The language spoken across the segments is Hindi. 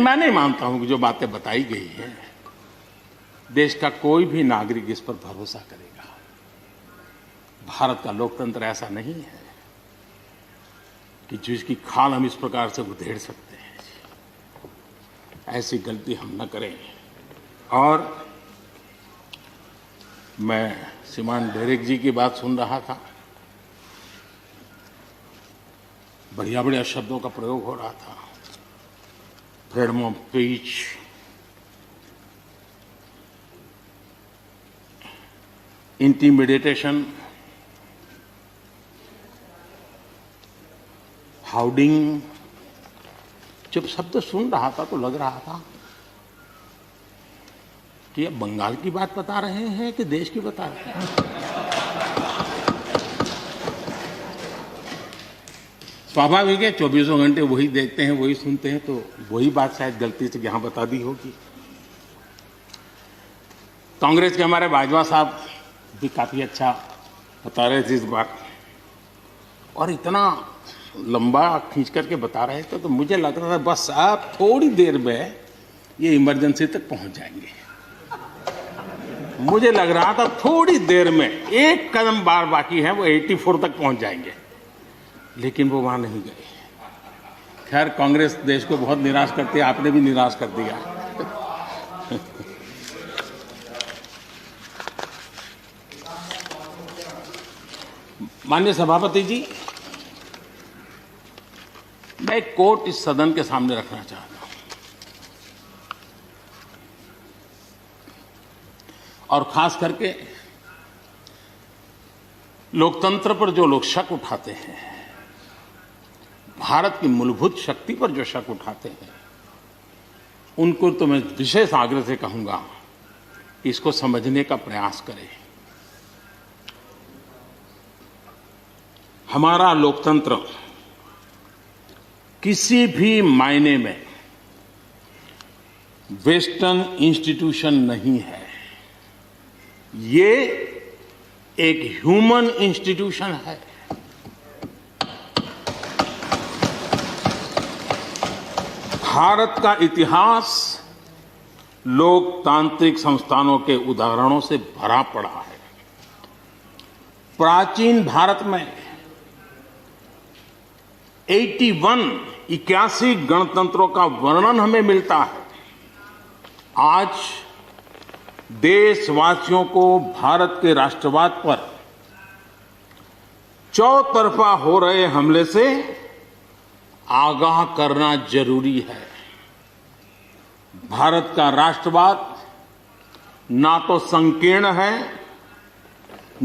मैं नहीं मानता हूं कि जो बातें बताई गई हैं देश का कोई भी नागरिक इस पर भरोसा करेगा। भारत का लोकतंत्र ऐसा नहीं है कि जिसकी खाल हम इस प्रकार से उधेड़ सकते हैं। ऐसी गलती हम न करें। और मैं श्रीमान डेरेक जी की बात सुन रहा था, बढ़िया बढ़िया शब्दों का प्रयोग हो रहा था, फ्रीडम ऑफ स्पीच, इंटिमिडेशन, हाउडिंग। जब शब्द सुन रहा था तो लग रहा था कि ये बंगाल की बात बता रहे हैं कि देश की बता रहे हैं। स्वाभाविक है, 24 घंटे वही देखते हैं, वही सुनते हैं, तो वही बात शायद गलती से यहां बता दी होगी। कांग्रेस के हमारे बाजवा साहब भी काफी अच्छा बता रहे थे इस बार, और इतना लंबा खींच करके बता रहे थे तो मुझे लग रहा था बस आप थोड़ी देर में ये इमरजेंसी तक पहुंच जाएंगे। मुझे लग रहा था थोड़ी देर में एक कदम बार बाकी है, वो 84 तक पहुंच जाएंगे, लेकिन वो वहां नहीं गए। खैर, कांग्रेस देश को बहुत निराश करती है, आपने भी निराश कर दिया। माननीय सभापति जी, मैं एक कोट इस सदन के सामने रखना चाहता हूं, और खास करके लोकतंत्र पर जो लोग शक उठाते हैं, भारत की मूलभूत शक्ति पर जो शक उठाते हैं, उनको तो मैं विशेष आग्रह से कहूंगा कि इसको समझने का प्रयास करें। हमारा लोकतंत्र किसी भी मायने में वेस्टर्न इंस्टीट्यूशन नहीं है, ये एक ह्यूमन इंस्टीट्यूशन है। भारत का इतिहास लोकतांत्रिक संस्थानों के उदाहरणों से भरा पड़ा है। प्राचीन भारत में 81 गणतंत्रों का वर्णन हमें मिलता है। आज देशवासियों को भारत के राष्ट्रवाद पर चौतरफा हो रहे हमले से आगाह करना जरूरी है। भारत का राष्ट्रवाद ना तो संकीर्ण है,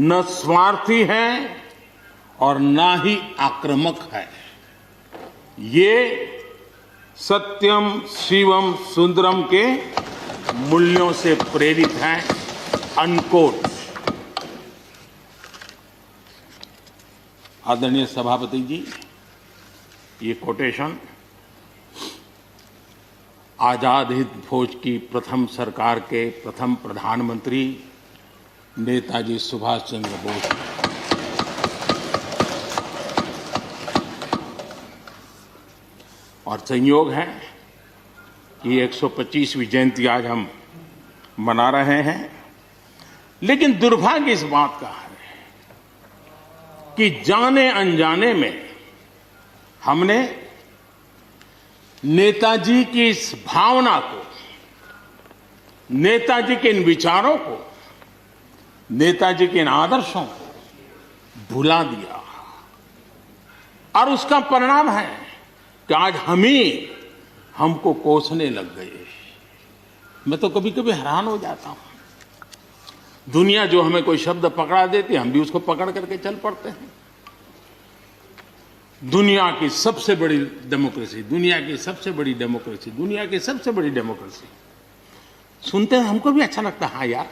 न स्वार्थी है, और ना ही आक्रामक है। ये सत्यम शिवम सुंदरम के मूल्यों से प्रेरित है। अनकोट। आदरणीय सभापति जी, ये कोटेशन आजाद हिंद फौज की प्रथम सरकार के प्रथम प्रधानमंत्री नेताजी सुभाष चंद्र बोस, और संयोग है कि 125वीं जयंती आज हम मना रहे हैं। लेकिन दुर्भाग्य इस बात का है कि जाने अनजाने में हमने नेताजी की इस भावना को, नेताजी के इन विचारों को, नेताजी के इन आदर्शों को भुला दिया, और उसका परिणाम है कि आज हमको कोसने लग गए। मैं तो कभी कभी हैरान हो जाता हूं। दुनिया जो हमें कोई शब्द पकड़ा देती है, हम भी उसको पकड़ करके चल पड़ते हैं। दुनिया की सबसे बड़ी डेमोक्रेसी, दुनिया की सबसे बड़ी डेमोक्रेसी, दुनिया की सबसे बड़ी डेमोक्रेसी सुनते हैं, हमको भी अच्छा लगता है। हाँ यार,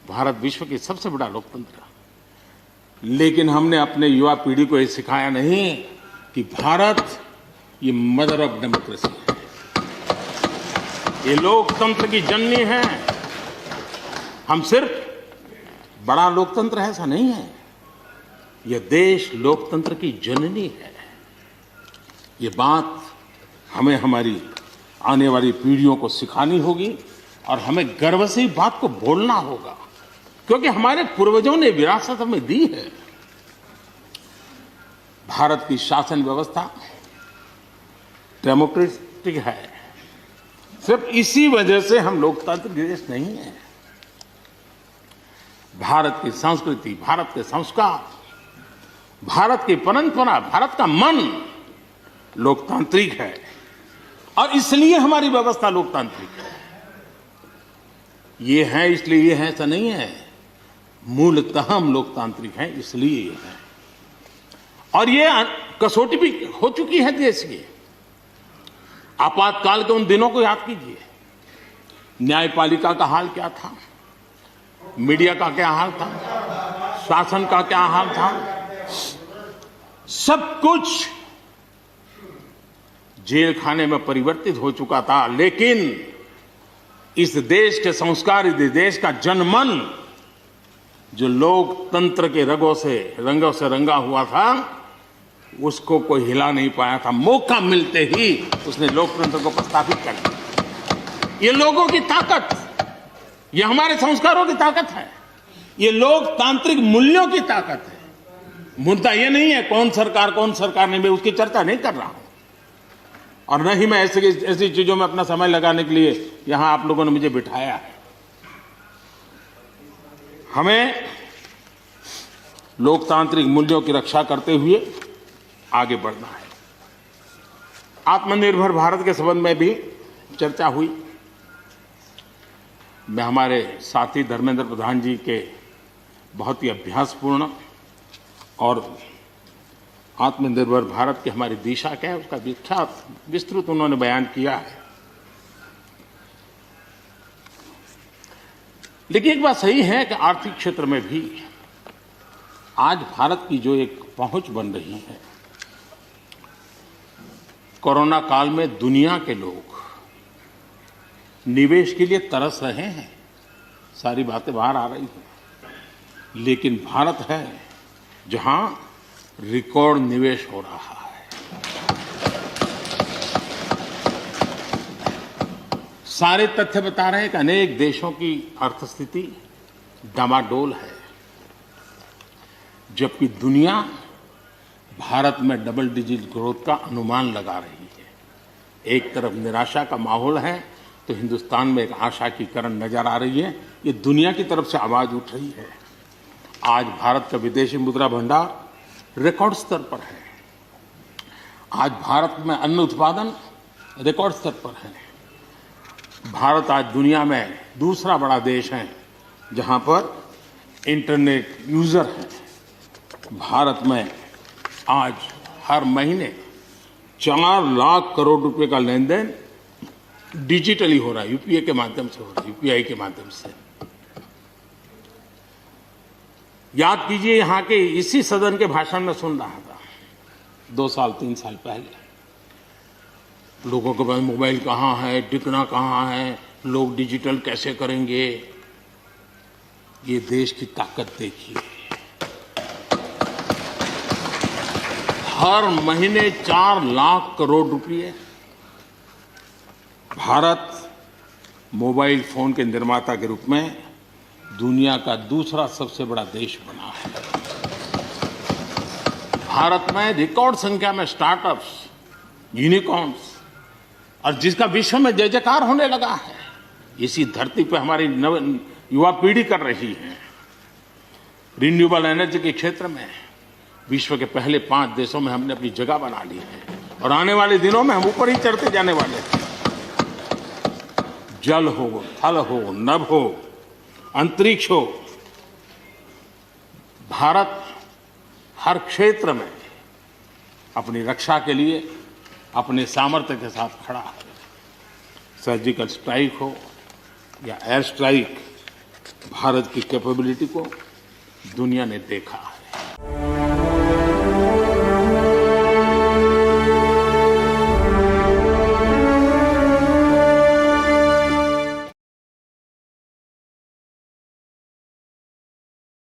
भारत विश्व की सबसे बड़ा लोकतंत्र। लेकिन हमने अपने युवा पीढ़ी को ये सिखाया नहीं कि भारत ये मदर ऑफ डेमोक्रेसी है, ये लोकतंत्र की जननी है। हम सिर्फ बड़ा लोकतंत्र है ऐसा नहीं है, यह देश लोकतंत्र की जननी है। ये बात हमें हमारी आने वाली पीढ़ियों को सिखानी होगी और हमें गर्व से इस बात को बोलना होगा, क्योंकि हमारे पूर्वजों ने विरासत हमें दी है। भारत की शासन व्यवस्था डेमोक्रेटिक है। सिर्फ इसी वजह से हम लोकतांत्रिक देश नहीं है। भारत की संस्कृति, भारत के संस्कार, भारत की परंपरा, भारत का मन लोकतांत्रिक है और इसलिए हमारी व्यवस्था लोकतांत्रिक है। ये है इसलिए ये है ऐसा नहीं है, मूलतः हम लोकतांत्रिक हैं इसलिए ये है। और ये कसौटी भी हो चुकी है देश की। आपातकाल के उन दिनों को याद कीजिए, न्यायपालिका का हाल क्या था, मीडिया का क्या हाल था, शासन का क्या हाल था, सब कुछ जेल खाने में परिवर्तित हो चुका था। लेकिन इस देश के संस्कार, इस देश का जनमन जो लोकतंत्र के रंगों से रंगा हुआ था, उसको कोई हिला नहीं पाया था। मौका मिलते ही उसने लोकतंत्र को प्रस्थापित कर दिया। ये लोगों की ताकत, ये हमारे संस्कारों की ताकत है, ये लोकतांत्रिक मूल्यों की ताकत है। मुद्दा ये नहीं है कौन सरकार नहीं, मैं उसकी चर्चा नहीं कर रहा हूं और न ही मैं ऐसी चीजों में अपना समय लगाने के लिए यहां आप लोगों ने मुझे बिठाया है। हमें लोकतांत्रिक मूल्यों की रक्षा करते हुए आगे बढ़ना है। आत्मनिर्भर भारत के संबंध में भी चर्चा हुई। मैं हमारे साथी धर्मेंद्र प्रधान जी के बहुत ही अभ्यासपूर्ण और आत्मनिर्भर भारत की हमारी दिशा क्या है उसका विख्यात विस्तृत उन्होंने बयान किया है। लेकिन एक बात सही है कि आर्थिक क्षेत्र में भी आज भारत की जो एक पहुंच बन रही है, कोरोना काल में दुनिया के लोग निवेश के लिए तरस रहे हैं, सारी बातें बाहर आ रही हैं, लेकिन भारत है जहां रिकॉर्ड निवेश हो रहा है। सारे तथ्य बता रहे हैं कि अनेक देशों की अर्थस्थिति डामाडोल है, जबकि दुनिया भारत में डबल डिजिट ग्रोथ का अनुमान लगा रही है। एक तरफ निराशा का माहौल है तो हिंदुस्तान में एक आशा की किरण नजर आ रही है। ये दुनिया की तरफ से आवाज उठ रही है। आज भारत का विदेशी मुद्रा भंडार रिकॉर्ड स्तर पर है। आज भारत में अन्न उत्पादन रिकॉर्ड स्तर पर है। भारत आज दुनिया में दूसरा बड़ा देश है जहां पर इंटरनेट यूजर हैं। भारत में आज हर महीने 4 लाख करोड़ रुपए का लेन देन डिजिटली हो रहा है, यूपीआई के माध्यम से हो रहा है, यूपीआई के माध्यम से। याद कीजिए, यहां के इसी सदन के भाषण में सुन रहा था 2 साल 3 साल पहले, लोगों के पास मोबाइल कहां है, टिकना कहां है, लोग डिजिटल कैसे करेंगे। ये देश की ताकत देखिए, हर महीने 4 लाख करोड़ रुपए भारत मोबाइल फोन के निर्माता के रूप में दुनिया का दूसरा सबसे बड़ा देश बना है। भारत में रिकॉर्ड संख्या में स्टार्टअप्स, यूनिकॉर्न्स और जिसका विश्व में जय जयकार होने लगा है, इसी धरती पर हमारी युवा पीढ़ी कर रही है। रिन्यूएबल एनर्जी के क्षेत्र में विश्व के पहले 5 देशों में हमने अपनी जगह बना ली है और आने वाले दिनों में हम ऊपर ही चढ़ते जाने वाले हैं। जल हो, थल हो, नभ हो, अंतरिक्ष हो, भारत हर क्षेत्र में अपनी रक्षा के लिए अपने सामर्थ्य के साथ खड़ा है। सर्जिकल स्ट्राइक हो या एयर स्ट्राइक, भारत की कैपेबिलिटी को दुनिया ने देखा है।